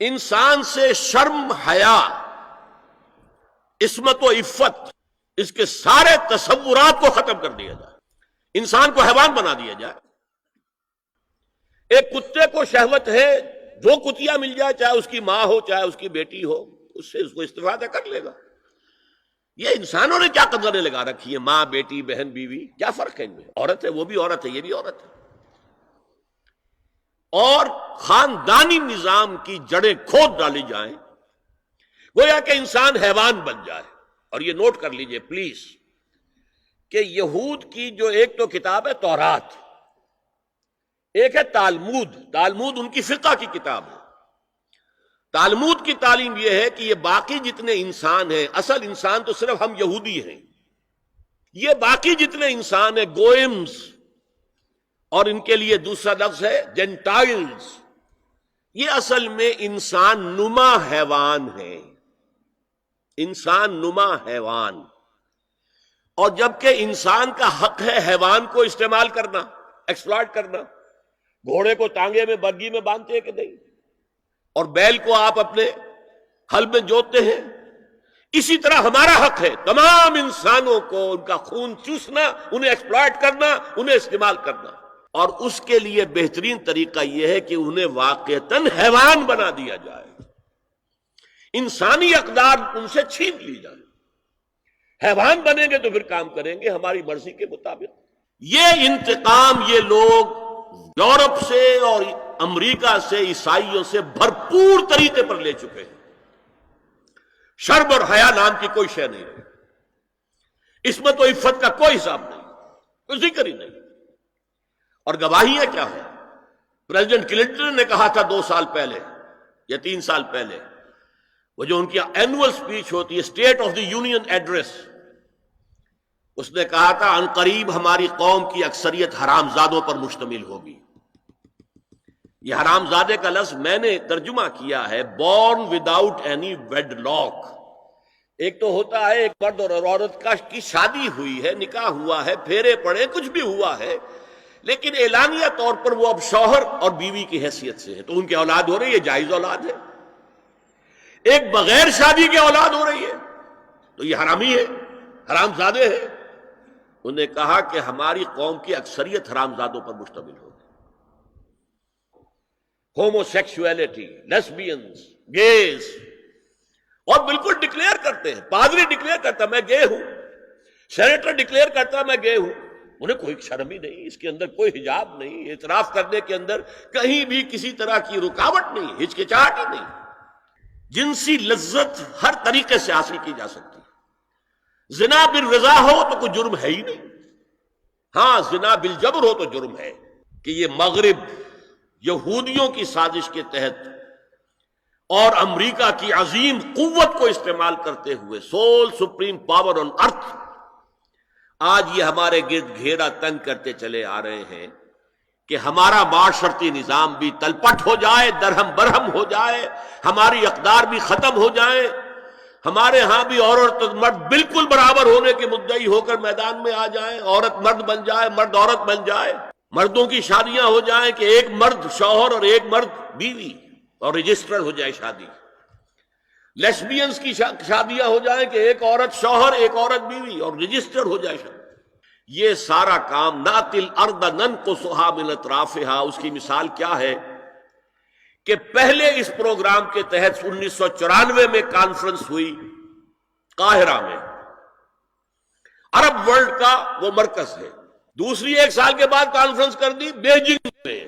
انسان سے شرم، حیا، عصمت و عفت، اس کے سارے تصورات کو ختم کر دیا جائے، انسان کو حیوان بنا دیا جائے۔ ایک کتے کو شہوت ہے، جو کتیا مل جائے، چاہے اس کی ماں ہو چاہے اس کی بیٹی ہو، اس سے اس کو استفادہ کر لے گا۔ یہ انسانوں نے کیا قدریں لگا رکھی ہیں؟ ماں، بیٹی، بہن، بیوی، کیا فرق ہے ان میں؟ عورت ہے وہ بھی عورت ہے، یہ بھی عورت ہے۔ اور خاندانی نظام کی جڑیں کھود ڈالی جائیں، گویا کہ انسان حیوان بن جائے۔ اور یہ نوٹ کر لیجئے پلیز کہ یہود کی جو ایک تو کتاب ہے تورات، ایک ہے تالمود۔ تالمود ان کی فقہ کی کتاب ہے۔ تالمود کی تعلیم یہ ہے کہ یہ باقی جتنے انسان ہیں، اصل انسان تو صرف ہم یہودی ہیں، یہ باقی جتنے انسان ہیں گوئمز، اور ان کے لیے دوسرا لفظ ہے جینٹائلز، یہ اصل میں انسان نما حیوان ہیں، انسان نما حیوان۔ اور جبکہ انسان کا حق ہے حیوان کو استعمال کرنا، ایکسپلائٹ کرنا۔ گھوڑے کو ٹانگے میں برگی میں باندھتے ہیں کہ نہیں، اور بیل کو آپ اپنے ہل میں جوتتے ہیں۔ اسی طرح ہمارا حق ہے تمام انسانوں کو ان کا خون چوسنا، انہیں ایکسپلائٹ کرنا، انہیں استعمال کرنا۔ اور اس کے لیے بہترین طریقہ یہ ہے کہ انہیں واقعتاً حیوان بنا دیا جائے، انسانی اقدار ان سے چھین لی جائے۔ حیوان بنیں گے تو پھر کام کریں گے ہماری مرضی کے مطابق۔ یہ انتقام یہ لوگ یورپ سے اور امریکہ سے، عیسائیوں سے بھرپور طریقے پر لے چکے ہیں۔ شرم اور حیا نام کی کوئی شے نہیں رہی، عصمت و عفت کا کوئی حساب نہیں، کوئی ذکر ہی نہیں۔ اور گواہیاں کیا ہے؟ پریزیڈنٹ کلنٹن نے کہا تھا 2 سال پہلے یا 3 سال پہلے، وہ جو ان کی اینول سپیچ ہوتی ہے، State of the Union address, اس نے کہا تھا ان قریب ہماری قوم کی اکثریت حرام زادوں پر مشتمل ہوگی۔ یہ حرام زادے کا لفظ میں نے ترجمہ کیا ہے born without any wedlock. ایک تو ہوتا ہے ایک مرد اور عورت کی شادی ہوئی ہے، نکاح ہوا ہے، پھیرے پڑے، کچھ بھی ہوا ہے، لیکن اعلانیہ طور پر وہ اب شوہر اور بیوی کی حیثیت سے ہے، تو ان کی اولاد ہو رہی ہے، جائز اولاد ہے۔ ایک بغیر شادی کی اولاد ہو رہی ہے تو یہ حرامی ہے، حرام زادے ہے۔ انہوں نے کہا کہ ہماری قوم کی اکثریت حرام زادوں پر مشتمل ہوگی۔ ہومو سیکسولیٹی، لیسبینز، گیز، اور بالکل ڈکلیئر کرتے ہیں، پادری ڈکلیئر کرتا میں گے ہوں، سینیٹر ڈکلیئر کرتا میں گے ہوں، انہیں کوئی شرم ہی نہیں، اس کے اندر کوئی حجاب نہیں، اعتراف کرنے کے اندر کہیں بھی کسی طرح کی رکاوٹ نہیں، ہچکچاہٹ ہی نہیں۔ جنسی لذت ہر طریقے سے حاصل کی جا سکتی ہے۔ زنا بالرضا ہو تو کوئی جرم ہے ہی نہیں، ہاں زنا بالجبر ہو تو جرم ہے۔ کہ یہ مغرب یہودیوں کی سازش کے تحت اور امریکہ کی عظیم قوت کو استعمال کرتے ہوئے، سول سپریم پاور آن ارتھ، آج یہ ہمارے گرد گھیرا تنگ کرتے چلے آ رہے ہیں کہ ہمارا معاشرتی نظام بھی تلپٹ ہو جائے، درہم برہم ہو جائے، ہماری اقدار بھی ختم ہو جائیں، ہمارے ہاں بھی عورت اور مرد بالکل برابر ہونے کے مدعی ہو کر میدان میں آ جائیں، عورت مرد بن جائے، مرد عورت بن جائے، مردوں کی شادیاں ہو جائیں کہ ایک مرد شوہر اور ایک مرد بیوی، اور رجسٹر ہو جائے شادی۔ لیسبینز کی شادیاں ہو جائیں کہ ایک عورت شوہر ایک عورت بیوی، اور رجسٹر ہو جائے شادی۔ یہ سارا کام ناتی الارض ننقصها من اطرافها، اس کی مثال کیا ہے کہ پہلے اس پروگرام کے تحت 1994 میں کانفرنس ہوئی قاہرہ میں، عرب ورلڈ کا وہ مرکز ہے۔ دوسری 1 سال کے بعد کانفرنس کر دی بیجنگ میں،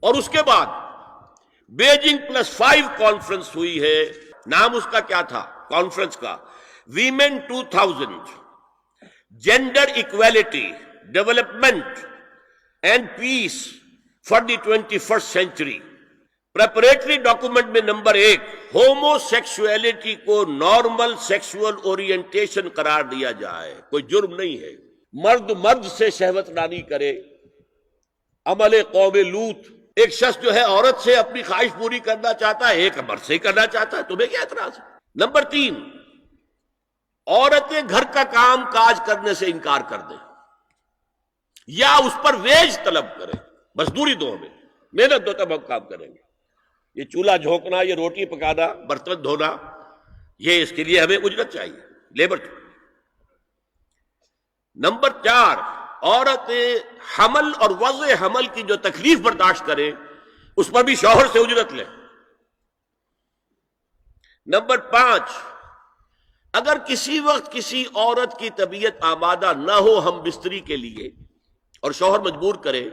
اور اس کے بعد بیجنگ +5 کانفرنس ہوئی ہے۔ نام اس کا کیا تھا کانفرنس کا؟ Women 2000، gender equality, development and peace for the 21st century. Preparatory document میں نمبر 1 ہومو سیکسولیٹی کو نارمل سیکسول اورینٹیشن قرار دیا جائے، کوئی جرم نہیں ہے۔ مرد مرد سے شہوت رانی کرے، عمل قوم لوط، ایک شخص جو ہے عورت سے اپنی خواہش پوری کرنا چاہتا ہے، ایک مرد سے کرنا چاہتا ہے، تمہیں کیا اعتراض ہے؟ نمبر 3 عورتیں گھر کا کام کاج کرنے سے انکار کر دیں یا اس پر ویج طلب کریں، مزدوری دو ہمیں، محنت دو تب ہم کام کریں گے۔ یہ چولہا جھونکنا، یہ روٹی پکانا، برتن دھونا، یہ اس کے لیے ہمیں اجرت چاہیے، لیبر۔ نمبر 4، عورت حمل اور وضع حمل کی جو تکلیف برداشت کرے اس پر بھی شوہر سے اجرت لے۔ نمبر 5، اگر کسی وقت کسی عورت کی طبیعت آمادہ نہ ہو ہم بستری کے لیے اور شوہر مجبور کرے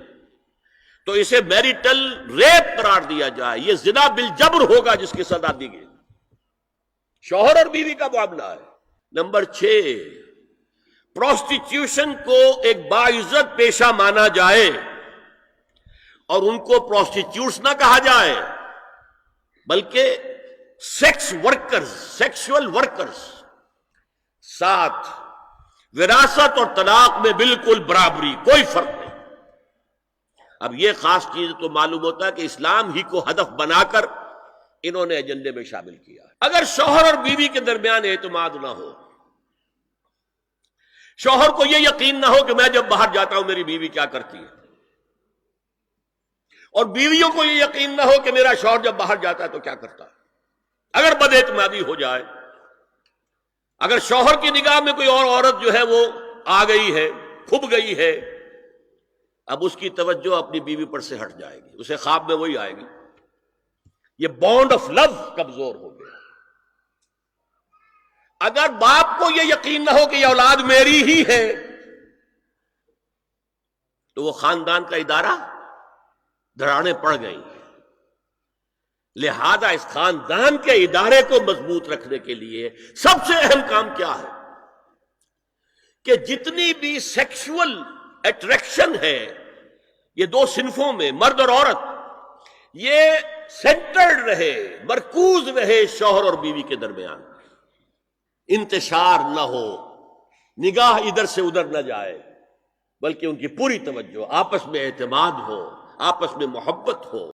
تو اسے میریٹل ریپ قرار دیا جائے، یہ زنا بالجبر ہوگا جس کی سزا دی گئی، شوہر اور بیوی کا معاملہ ہے۔ نمبر 6، پروسٹیٹیوشن کو ایک باعزت پیشہ مانا جائے اور ان کو پروسٹیٹیوٹس نہ کہا جائے بلکہ سیکس ورکرز، سیکسول ورکرز۔ 7، وراثت اور طلاق میں بالکل برابری، کوئی فرق نہیں۔ اب یہ خاص چیز تو معلوم ہوتا ہے کہ اسلام ہی کو ہدف بنا کر انہوں نے ایجنڈے میں شامل کیا۔ اگر شوہر اور بیوی کے درمیان اعتماد نہ ہو، شوہر کو یہ یقین نہ ہو کہ میں جب باہر جاتا ہوں میری بیوی کیا کرتی ہے، اور بیویوں کو یہ یقین نہ ہو کہ میرا شوہر جب باہر جاتا ہے تو کیا کرتا ہے، اگر بد اعتمادی ہو جائے، اگر شوہر کی نگاہ میں کوئی اور عورت جو ہے وہ آ گئی ہے، کھب گئی ہے، اب اس کی توجہ اپنی بیوی پر سے ہٹ جائے گی، اسے خواب میں وہی آئے گی، یہ بانڈ آف لو کمزور ہو گیا۔ اگر باپ کو یہ یقین نہ ہو کہ یہ اولاد میری ہی ہے تو وہ خاندان کا ادارہ دھڑانے پڑ گئی۔ لہذا اس خاندان کے ادارے کو مضبوط رکھنے کے لیے سب سے اہم کام کیا ہے کہ جتنی بھی سیکشول اٹریکشن ہے یہ دو صنفوں میں، مرد اور عورت، یہ سینٹرڈ رہے، مرکوز رہے شوہر اور بیوی کے درمیان، انتشار نہ ہو، نگاہ ادھر سے ادھر نہ جائے، بلکہ ان کی پوری توجہ، آپس میں اعتماد ہو، آپس میں محبت ہو۔